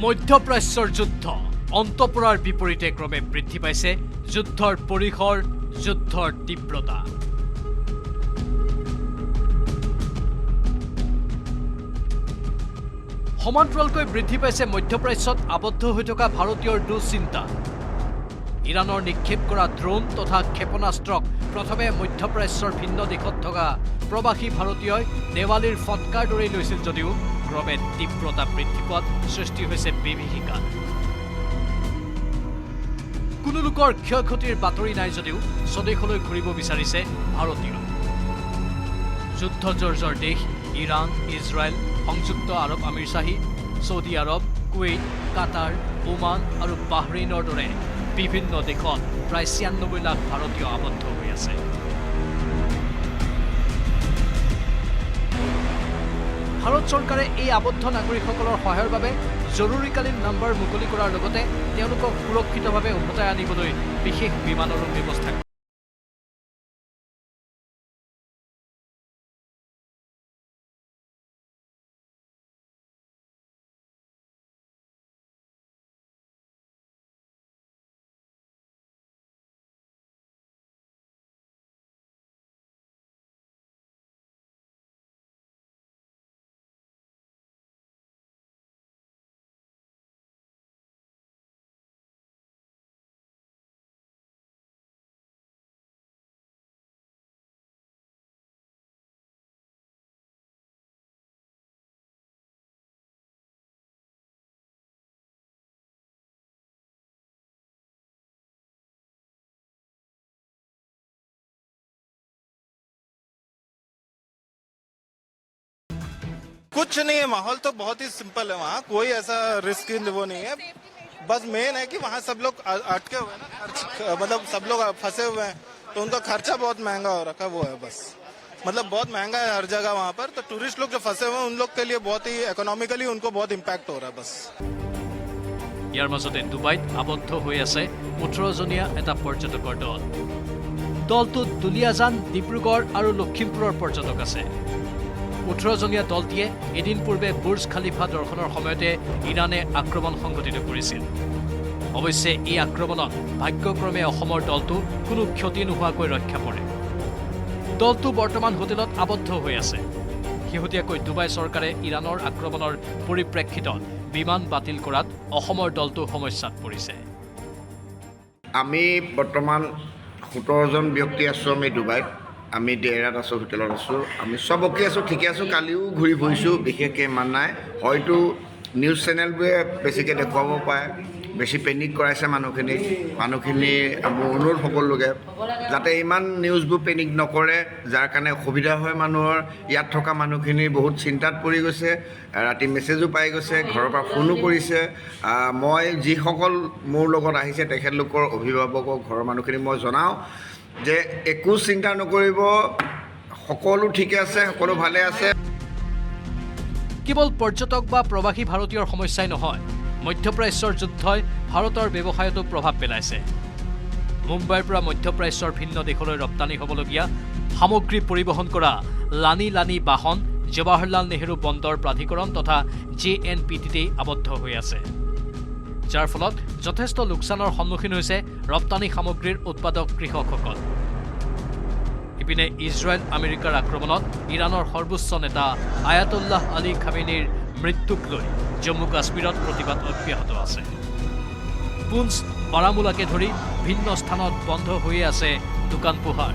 মধ্যপ্ৰাচ্যৰ যুদ্ধ অন্তপুৰাৰ বিপৰীতে ক্ৰমে বৃদ্ধি পাইছে যুদ্ধৰ পৰিসৰ যুদ্ধৰ তীব্ৰতা সমান্তৰালকৈ বৃদ্ধি পাইছে মধ্যপ্ৰাচ্যত আবদ্ধ হৈ থকা ভাৰতীয়ৰ দুশ্চিন্তা ইৰাণৰ নিক্ষেপ কৰা ড্ৰোন তথা ক্ষেপণাস্ত্ৰক প্ৰথমে মধ্যপ্ৰাচ্যৰ ভিন্ন দেশত থকা প্ৰবাসী ভাৰতীয়ই দেৱালীৰ ফটকাৰ দৰে লৈছিল যদিও ক্ৰমে তীব্ৰতা বৃদ্ধি পোৱাত সৃষ্টি হৈছে বিভীষিকা কোনো লোকৰ ক্ষয়ক্ষতিৰ বাতৰি নাই যদিও স্বদেশলৈ ঘূৰিব বিচাৰিছে ভাৰতীয় যুদ্ধজৰ্জৰ দেশ ইৰাণ ইজৰাইল সংযুক্ত আৰৱ আমিৰশ্বাহী সৌদি আৰৱ কুৱেইট কাটাৰ ওমান আৰু বাহৰেইনৰ দৰে বিভিন্ন দেশত প্ৰায় ৯৬ লাখ ভাৰতীয় আবদ্ধ হৈ আছে ভাৰত চৰকাৰে এই আবদ্ধ নাগৰিকসকলৰ সহায়ৰ বাবে জৰুৰীকালীন নম্বৰ মুকলি কৰাৰ লগতে তেওঁলোকক সুৰক্ষিতভাৱে উভতাই আনিবলৈ বিশেষ বিমানৰো ব্যৱস্থা कुछ नहीं है माहौल तो बहुत ही सिंपल है वहाँ कोई ऐसा रिस्क वो नहीं है बस मेन है कि वहाँ सब लोग अटके हुए हैं ना मतलब सब लोग फंसे हुए हैं तो उनका खर्चा बहुत महंगा हो रखा वो है बस मतलब बहुत महंगा है हर जगह वहाँ पर तो टूरिस्ट लोग जो फंसे हुए हैं उन लोग के लिए बहुत ही इकोनॉमिकली उनको बहुत इम्पैक्ट हो रहा है बस ইয়াৰ মাজতে ডুবাইত আবদ্ধ হৈ আছে ১৮জনীয়া এটা পৰ্যটকৰ দল দলটোত দুলিয়াজান ডিব্ৰুগড় আৰু লখিমপুৰৰ পৰ্যটক আছে ১৮জনীয়া দলটিয়ে এদিন পূৰ্বে বুৰ্জ খালিফা দৰ্শনৰ সময়তে ইৰাণে আক্ৰমণ সংঘটিত কৰিছিল অৱশ্যে এই আক্ৰমণত ভাগ্যক্ৰমে অসমৰ দলটো কোনো ক্ষতি নোহোৱাকৈ ৰক্ষা পৰে দলটো বৰ্তমান হোটেলত আবদ্ধ হৈ আছে শেহতীয়াকৈ ডুবাই চৰকাৰে ইৰাণৰ আক্ৰমণৰ পৰিপ্ৰেক্ষিতত বিমান বাতিল কৰাত অসমৰ দলটো সমস্যাত পৰিছে আমি বৰ্তমান ১৭জন ব্যক্তি আছোঁ আমি ডুবাইত আমি ডেৰাত আছোঁ হোটেলত আছোঁ আমি সব অ'কে আছোঁ ঠিকে আছোঁ কালিও ঘূৰি ফুৰিছোঁ বিশেষকৈ ইমান নাই হয়তো নিউজ চেনেলবোৰে বেছিকৈ দেখুৱাব পাৰে বেছি পেনিক কৰাইছে মানুহখিনি মোৰ অনুৰোধ সকলোকে যাতে ইমান নিউজবোৰ পেনিক নকৰে যাৰ কাৰণে অসুবিধা হয় মানুহৰ ইয়াত থকা মানুহখিনি বহুত চিন্তাত পৰি গৈছে ৰাতি মেছেজো পাই গৈছে ঘৰৰ পৰা ফোনো কৰিছে মই যিসকল মোৰ লগত আহিছে তেখেতলোকৰ অভিভাৱকক ঘৰৰ মানুহখিনি মই জনাওঁ যে একো চিন্তা নকৰিব সকলো ঠিকে আছে সকলো ভালে আছে কেৱল পৰ্যটক বা প্ৰবাসী ভাৰতীয়ৰ সমস্যাই নহয় মধ্যপ্ৰাচ্যৰ যুদ্ধই ভাৰতৰ ব্যৱসায়তো প্ৰভাৱ পেলাইছে মুম্বাইৰ পৰা মধ্যপ্ৰাচ্যৰ ভিন্ন দেশলৈ ৰপ্তানি হ'বলগীয়া সামগ্ৰী পৰিবহণ কৰা লানি বাহন জৱাহৰলাল নেহৰু বন্দৰ প্ৰাধিকৰণ তথা JNPTতেই আবদ্ধ হৈ আছে যাৰ ফলত যথেষ্ট লোকচানৰ সন্মুখীন হৈছে ৰপ্তানি সামগ্ৰীৰ উৎপাদক কৃষকসকল ইপিনে ইজৰাইল আমেৰিকাৰ আক্ৰমণত ইৰাণৰ সৰ্বোচ্চ নেতা আয়াতুল্লাহ আলী খামেনিৰ মৃত্যুক লৈ জম্মু কাশ্মীৰত প্ৰতিবাদ অব্যাহত আছে পুঞ্চ বাৰামুলাকে ধৰি ভিন্ন স্থানত বন্ধ হৈয়ে আছে দোকান পোহাৰ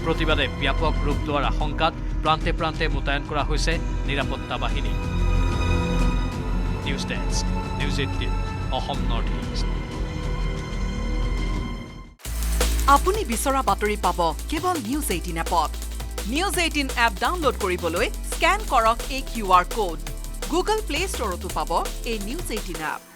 প্ৰতিবাদে ব্যাপক ৰূপ লোৱাৰ আশংকাত প্ৰান্তে প্ৰান্তে মোতায়েন কৰা হৈছে নিৰাপত্তা বাহিনী news desk news 18 Assam north east আপুনি বিচৰা বাতৰি পাব কেৱল নিউজ 18 এপত নিউজ 18 এপ ডাউনলোড কৰিবলৈ স্ক্যান কৰক এই QR কোড গুগল প্লে ষ্টৰতো পাব এই নিউজ 18 এপ